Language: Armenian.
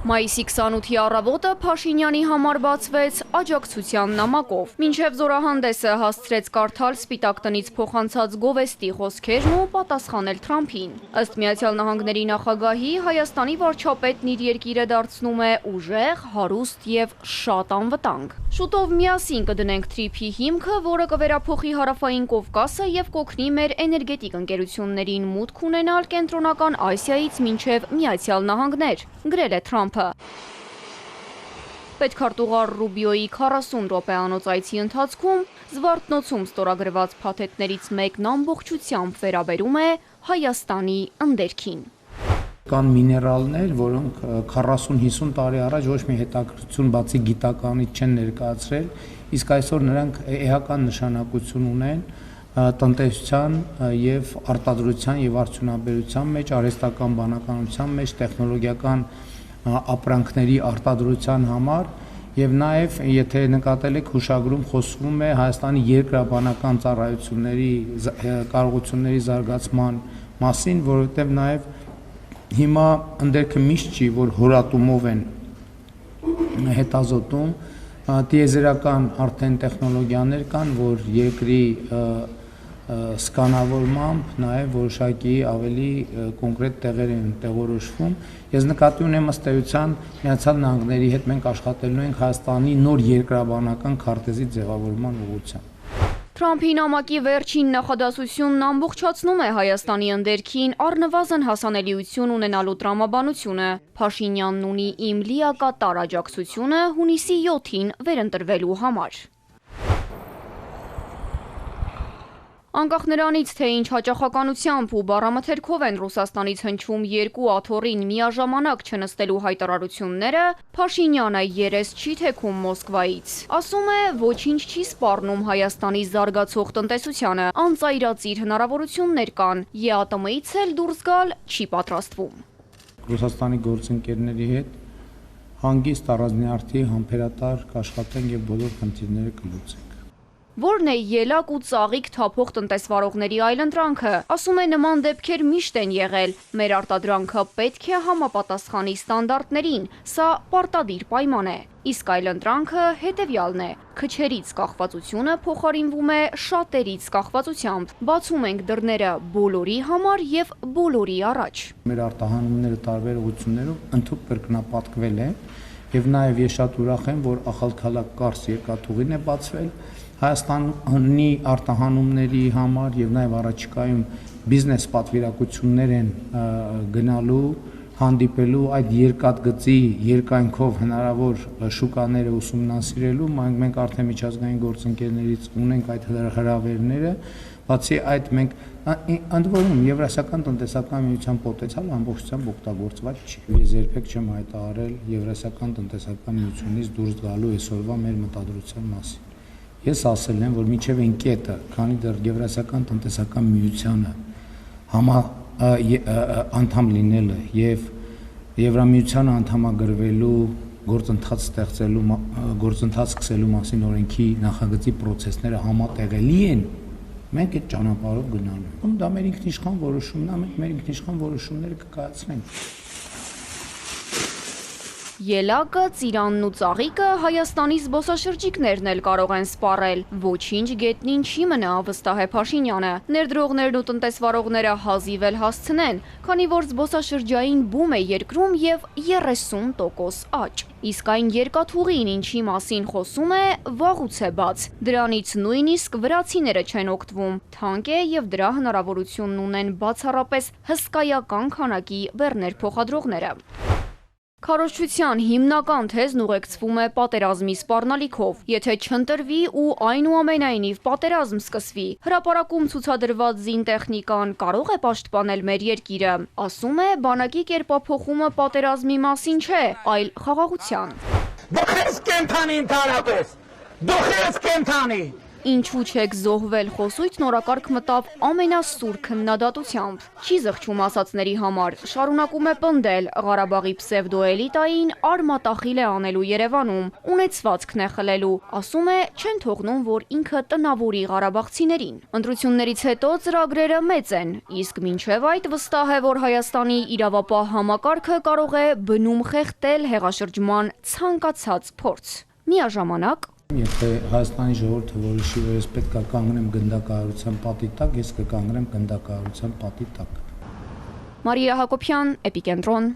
Մայիսի 28-ի առավոտը Փաշինյանի համար բացվեց աջակցության նամակով։ Մինչև զորահանդեսը հասցրեց կարդալ Սպիտակ տնից փոխանցած գովեստի խոսքերն ու պատասխանել Թրամփին։ Ըստ Միացյալ Նահանգների նախագահի, Հայաստանի վարչապետն իր երկիրը դարձնում է ուժեղ, հարուստ եւ շատ անվտանգ։ Շուտով միասին կդնենք թրիփի հիմքը, որը կվերափոխի Հարավային Կովկասը եւ կօգնի մեր էներգետիկ ընկերություններին մուտք ունենալ Կենտրոնական Ասիայից մինչև Միացյալ Նահանգներ, գրել է Թրամփը։ Պետքարտուղար Ռուբիոյի 40 րոպեանոց այցի ընթացքում Զվարթնոցում ստորագրված փաթեթներից մեկն ամբողջությամբ վերաբերում է Հայաստանի ընդերքին։ Կան միներալներ, որոնք 40-50 տարի առաջ ոչ մի հետաքրքրություն բացի գիտականից չեն ներկայացրել, իսկ այսօր նրանք էական նշանակություն ունեն տնտեսության եւ արտադրության եւ արդյունաբերության մեջ, արհեստական բանականության մեջ, տեխնոլոգիական ապրանքների արտադրության համար եւ նաեւ եթե նկատել եք հուշագրում խոսվում է Հայաստանի երկրաբանական ծառայությունների կարողությունների զարգացման մասին, որովհետեւ նաեւ հիմա ընդերքը միշտ չի, որ հորատումով են հետազոտում, տիեզերական արդեն տեխնոլոգիաներ կան, որ երկրի սկանավորմամբ նաև որոշակի ավելի կոնկրետ տեղեր են տեղորոշվում։ Ես նկատի ունեմ ըստ էության Միացյալ Նահանգների հետ մենք աշխատելու ենք Հայաստանի նոր երկրաբանական քարտեզի ձևավորման ուղղությամբ։ Թրամփի նամակի վերջին նախադասությունն ամբողջացնում է Հայաստանի ընդերքին առնվազն հասանելիություն ունենալու տրամաբանությունը։ Փաշինյանն ունի իմ լիակատար աջակցությունը հունիսի 7-ին վերընտրվելու համար։ Անկախ նրանից, թե ինչ հաճախականությամբ ու բառամթերքով են Ռուսաստանից հնչում երկու աթոռին միաժամանակ չնստելու հայտարարությունները, Փաշինյանը երես չի թեքում Մոսկվայից։ Ասում է, ոչինչ չի սպառնում Հայաստանի զարգացող տնտեսությանը, անծայրածիր հնարավորություններ կան, ԵԱՏՄ-ից էլ դուրս գալ չի պատրաստվում։ Ռուսաստանի գործընկերների հետ հանգիստ առանձնյարդի համբերատար կաշխատենք եւ բոլոր խնդիրները կլուծենք։ Որն է ելակ ու ծաղիկ թափող տնտեսվարողների այլընտրանքը, ասում է նման դեպքեր միշտ են եղել, մեր արտադրանքը պետք է համապատասխանի ստանդարտներին, սա պարտադիր պայման է, իսկ այլընտրանքը հետևյալն է, քչերից կախվածությունը փոխարինվում է շատերից կախվածությամբ, բացում ենք դռները բոլորի համար եւ բոլորի առաջ։ Մեր արտահանումները տարբեր ուղղություններով ընդհանուր կրկնապատկվել է եւ նաեւ ես շատ ուրախ եմ, որ Ախալքալակ Կարս երկաթուղին է բացվել Հայաստանի արտահանումների համար եւ նաեւ առաջիկայում բիզնես պատվիրակություններ են գնալու, հանդիպելու այդ երկաթգծի երկայնքով հնարավոր շուկաները ուսումնասիրելու, մենք արդեն միջազգային գործընկերներից ունենք այդ հրավերները, բացի այդ մենք ընդ որում Եվրասիական տնտեսական միության պոտենցիալը ամբողջությամբ օգտագործված չի։ Ես երբեք չեմ հայտարարել Եվրասիական տնտեսական միությունից դուրս գալու այսօրվա մեր մտադրության մասին։ Ես ասել եմ, որ մինչև այն կետը, քանի դեռ Եվրասիական տնտեսական միությանը անդամ լինելը եւ Եվրամիությանը անդամագրվելու գործընթաց սկսելու մասին օրենքի նախագծի process-ները համատեղելի են, մենք այդ ճանապարհով գնալու ենք։ Դա մեր ինքնիշխան որոշումն է, մենք մեր ինքնիշխան որոշումները կկայացնենք։ Ելակը, ծիրանն ու ծաղիկը Հայաստանի զբոսաշրջիկներն էլ կարող են սպառել։ Ոչինչ գետնին չի մնա, վստահ է Փաշինյանը։ Ներդրողներն ու տնտեսվարողները հազիվ էլ հասցնեն, քանի որ զբոսաշրջային բում է երկրում եւ 30% աճ։ Իսկ այն երկաթուղին, ինչի մասին խոսում է, վաղուց է բաց։ Դրանից նույնիսկ վրացիները չեն օգտվում։ Թանկ է եւ դրա հնարավորությունն ունեն բացառապես հսկայական քանակի բեռներ փոխադրողները։ Քարոզչության հիմնական թեզն ուղեկցվում է պատերազմի սպառնալիքով։ Եթե չընտրվի ու այնուամենայնիվ պատերազմ սկսվի, հրապարակում ցուցադրված զինտեխնիկան կարող է պաշտպանել մեր երկիրը, ասում է բանակի կերպափոխումը պատերազմի մասին չէ, այլ խաղաղության։ Դու քեզ կենթանի ընդհանրապես, դու քեզ կենթանի։ Ինչու չեք զոհվել խոսույթն օրակարգ մտավ ամենասուր քննադատությամբ։ Չի զղջում ասածների համար, շարունակում է պնդել Ղարաբաղի պսևդոէլիտային արմատախիլ է անելու Երևանում, ունեցվածքն է խլելու, ասում է չեն թողնում, որ ինքը տնավորի ղարաբաղցիներին։ Ընտրություններից հետո ծրագրերը մեծ են, իսկ մինչև այդ վստահ է, որ Հայաստանի իրավապահ համակարգը կարող է բնում խեղդել հեղաշրջման ցանկացած փորձ։ Միաժամանակ Եթե Հայաստանի ժողովուրդը որոշի, որ ես պետք է կանգնեմ գնդակահարության պատի տակ, ես կկանգնեմ գնդակահարության պատի տակ։ Մարիա Հակոբյան, Էպիկենտրոն։